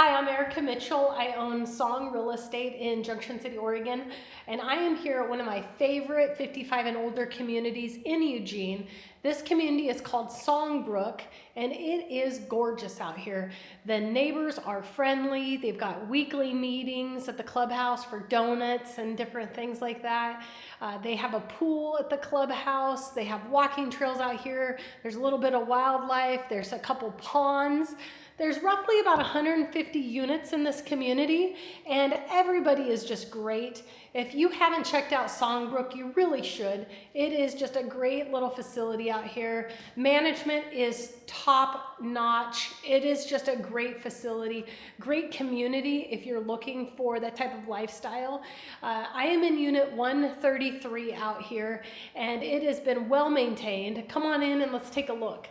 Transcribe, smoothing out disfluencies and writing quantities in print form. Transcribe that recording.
Hi, I'm Arica Mitchell. I own Song Real Estate in Junction City, Oregon, and I am here at one of my favorite 55 and older communities in Eugene. This community is called SongBrook, and it is gorgeous out here. The neighbors are friendly. They've got weekly meetings at the clubhouse for donuts and different things like that. They have a pool at the clubhouse. They have walking trails out here. There's a little bit of wildlife. There's a couple ponds. There's roughly about 150 units in this community, and everybody is just great. If you haven't checked out SongBrook, you really should. It is just a great little facility out here. Management is top notch. It is just a great facility, great community if you're looking for that type of lifestyle. I am in unit 133 out here, and it has been well maintained. Come on in and let's take a look.